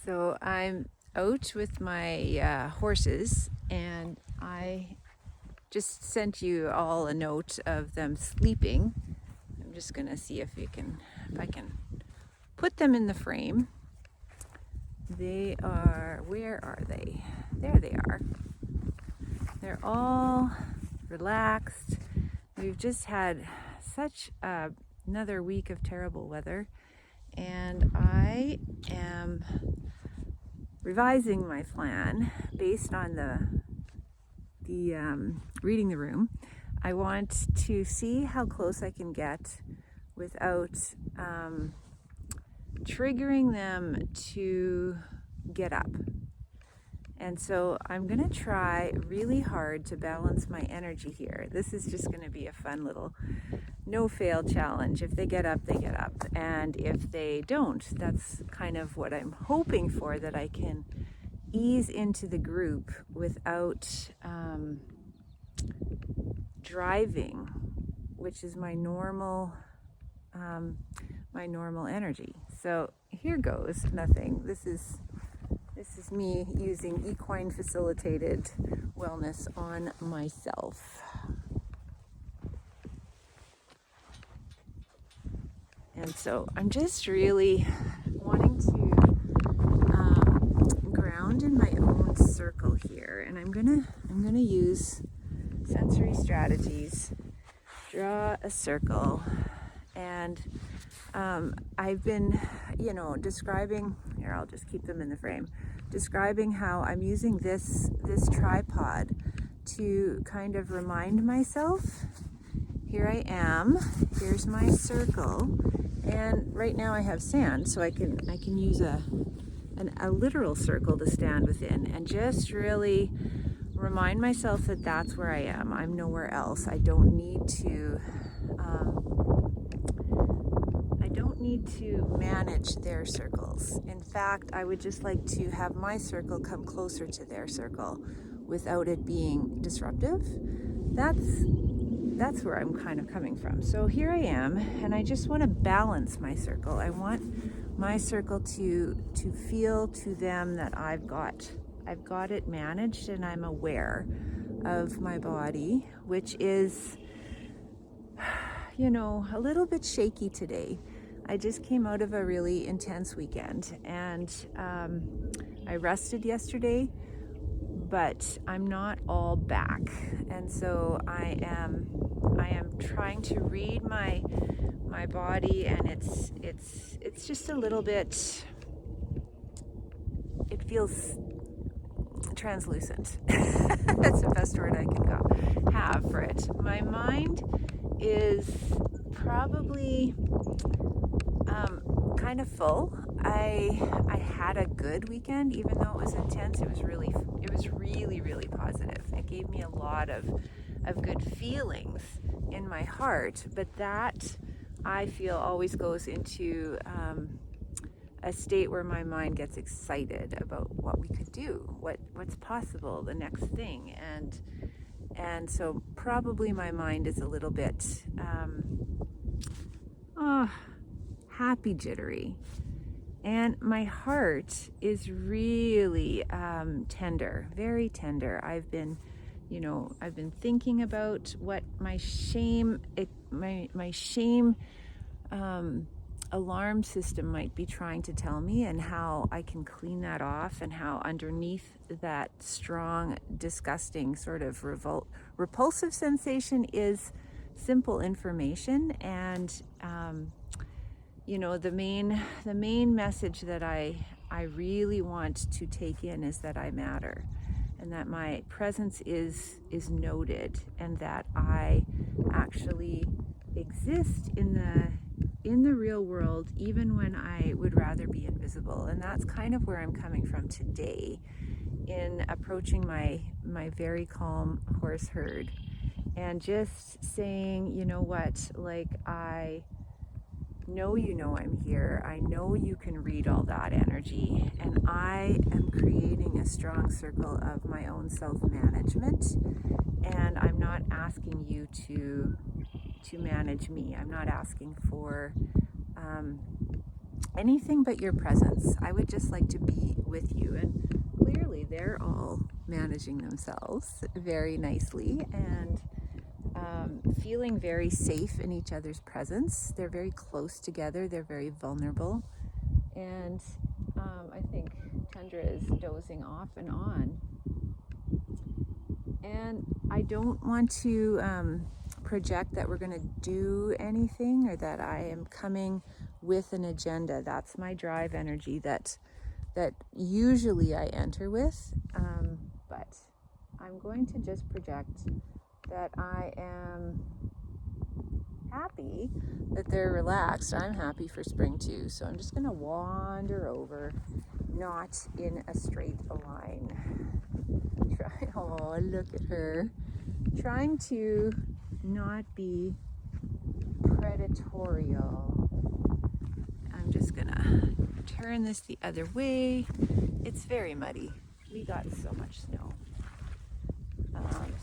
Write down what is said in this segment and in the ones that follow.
So I'm out with my horses, and I just sent you all a note of them sleeping. I'm just gonna see if I can put them in the frame. They are, where are they? There they are. They're all relaxed. We've just had such another week of terrible weather, and I am revising my plan based on the reading the room. I want to see how close I can get without triggering them to get up. And so I'm gonna try really hard to balance my energy here. This is just gonna be a fun little no-fail challenge. If they get up, they get up. And if they don't, that's kind of what I'm hoping for, that I can ease into the group without driving, which is my normal energy. So here goes nothing. This is me using equine facilitated wellness on myself. And so I'm just really wanting to ground in my own circle here, and I'm gonna use sensory strategies. Draw a circle, and I've been, describing here. I'll just keep them in the frame. Describing how I'm using this tripod to kind of remind myself. Here I am. Here's my circle, and right now I have sand, so I can use a literal circle to stand within, and just really remind myself that that's where I am. I'm nowhere else. I don't need to manage their circles. In fact, I would just like to have my circle come closer to their circle without it being disruptive. That's where I'm kind of coming from. So here I am, and I just want to balance my circle. I want my circle to feel to them that I've got it managed, and I'm aware of my body, which is, a little bit shaky today. I just came out of a really intense weekend, and I rested yesterday, but I'm not all back. And so I am trying to read my body, and it's just a little bit, it feels translucent. That's the best word I can have for it. My mind is probably kind of full. I had a good weekend, even though it was intense. It was really positive. It gave me a lot of good feelings in my heart, but that, I feel, always goes into a state where my mind gets excited about what we could do, what's possible, the next thing, and so probably my mind is a little bit happy jittery, and my heart is really tender, very tender. I've been thinking about what my shame alarm system might be trying to tell me, and how I can clean that off, and how underneath that strong, disgusting, sort of repulsive sensation is simple information. And the main message that I really want to take in is that I matter, and that my presence is noted, and that I actually exist in the real world, even when I would rather be invisible. And that's kind of where I'm coming from today in approaching my very calm horse herd, and just saying, I know I'm here. I know you can read all that energy, and I am creating a strong circle of my own self-management, and I'm not asking you to manage me. I'm not asking for anything but your presence. I would just like to be with you. And clearly they're all managing themselves very nicely and feeling very safe in each other's presence. They're very close together. They're very vulnerable. And I think Tundra is dozing off and on. And I don't want to project that we're going to do anything or that I am coming with an agenda. That's my drive energy that usually I enter with. But I'm going to just project that I am happy that they're relaxed. I'm happy for spring too. So I'm just going to wander over, not in a straight line. Oh, look at her. Trying to not be predatorial. I'm just gonna turn this the other way. It's very muddy. We got so much snow.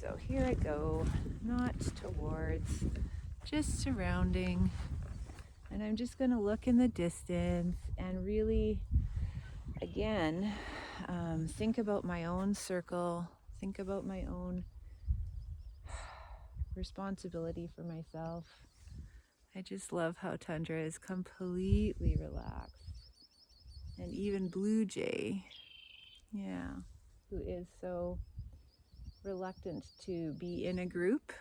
So here I go, not towards, just surrounding. And I'm just gonna look in the distance and really, again, think about my own circle, think about my own responsibility for myself. I just love how Tundra is completely relaxed. And even Blue Jay, yeah, who is so reluctant to be in a group,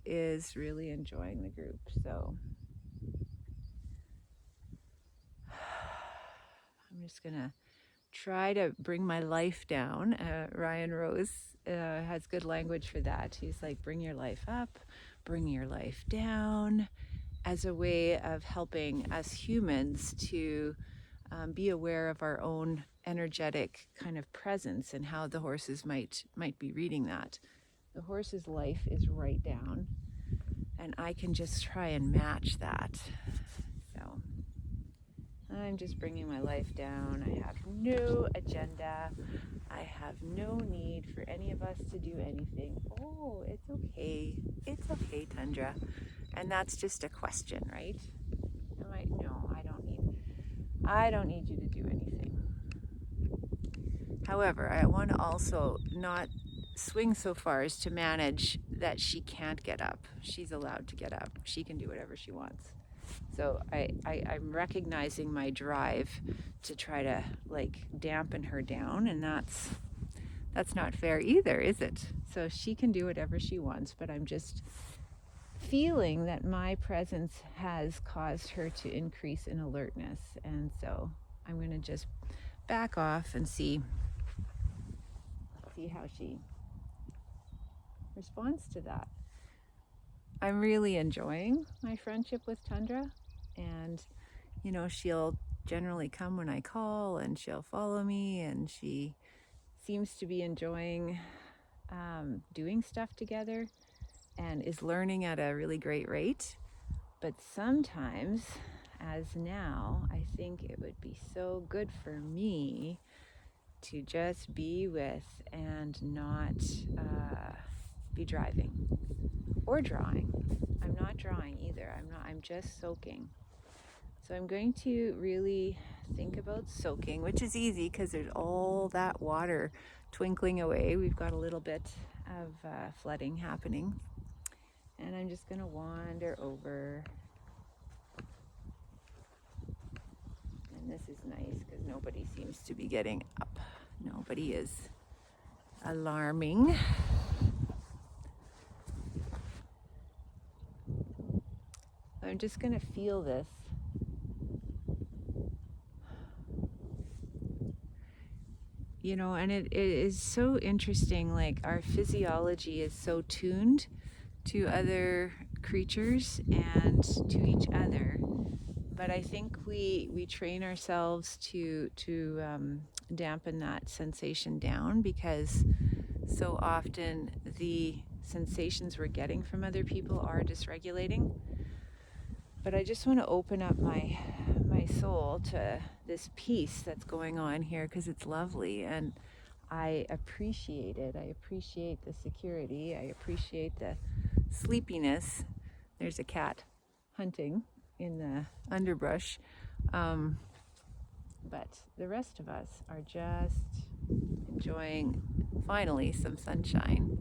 is really enjoying the group. So I'm just gonna try to bring my life down. Ryan Rose has good language for that. He's like, bring your life up, bring your life down, as a way of helping us humans to be aware of our own energetic kind of presence and how the horses might be reading that. The horse's life is right down, and I can just try and match that. So I'm just bringing my life down. I have no agenda. I have no need for any of us to do anything. Oh, it's okay. It's okay, Tundra. And that's just a question, right? No, I don't need you to do anything. However, I want to also not swing so far as to manage that she can't get up. She's allowed to get up. She can do whatever she wants. So I'm recognizing my drive to try to like dampen her down, and that's not fair either, is it? So she can do whatever she wants, but I'm just feeling that my presence has caused her to increase in alertness. And so I'm going to just back off and see how she responds to that. I'm really enjoying my friendship with Tundra, and you know, she'll generally come when I call and she'll follow me, and she seems to be enjoying doing stuff together and is learning at a really great rate. But sometimes, as now, I think it would be so good for me to just be with and not be driving or drawing. I'm not drawing either. I'm just soaking. So I'm going to really think about soaking, which is easy because there's all that water twinkling away. We've got a little bit of flooding happening. And I'm just going to wander over. And this is nice because nobody seems to be getting up. Nobody is alarming. I'm just going to feel this. You know, and it is so interesting, like our physiology is so tuned to other creatures and to each other. But I think we train ourselves to dampen that sensation down, because so often the sensations we're getting from other people are dysregulating. But I just want to open up my soul to this peace that's going on here, because it's lovely, and I appreciate it. I appreciate the security. I appreciate the sleepiness. There's a cat hunting in the underbrush. But the rest of us are just enjoying finally some sunshine.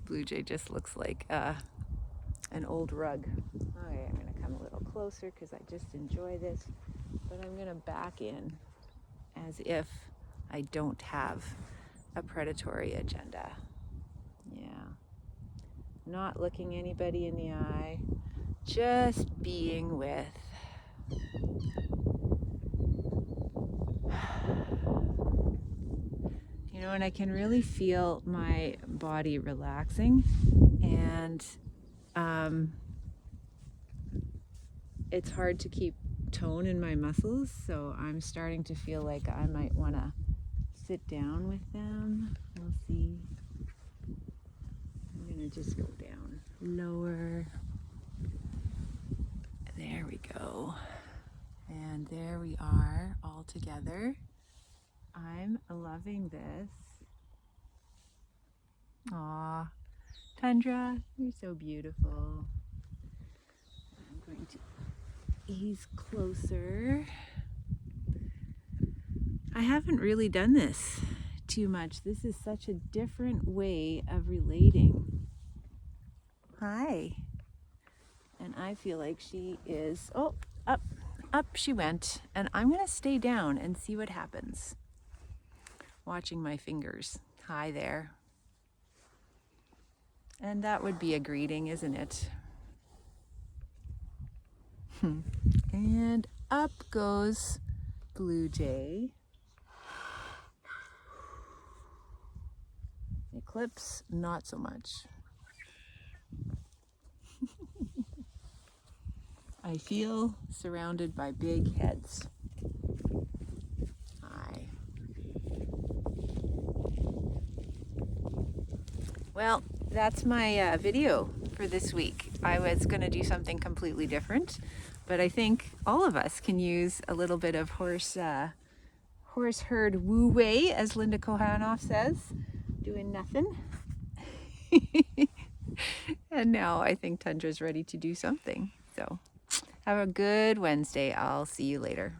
Blue jay just looks like an old rug. Okay, I'm gonna come a little closer because I just enjoy this, but I'm gonna back in as if I don't have a predatory agenda. Yeah. Not looking anybody in the eye, just being with. You know, and I can really feel my body relaxing, and it's hard to keep tone in my muscles, so I'm starting to feel like I might want to sit down with them. We'll see. I'm gonna just go down lower. There we go. And there we are all together. I'm loving this. Aw, Tundra, you're so beautiful. I'm going to ease closer. I haven't really done this too much. This is such a different way of relating. Hi. And I feel like she is, oh, up she went. And I'm gonna stay down and see what happens. Watching my fingers. Hi there. And that would be a greeting, isn't it? And up goes Blue Jay. Eclipse, not so much. I feel surrounded by big heads. Hi. Well, that's my video for this week. I was going to do something completely different, but I think all of us can use a little bit of horse herd woo way, as Linda Kohanoff says, doing nothing. And now I think Tundra's ready to do something. So have a good Wednesday. I'll see you later.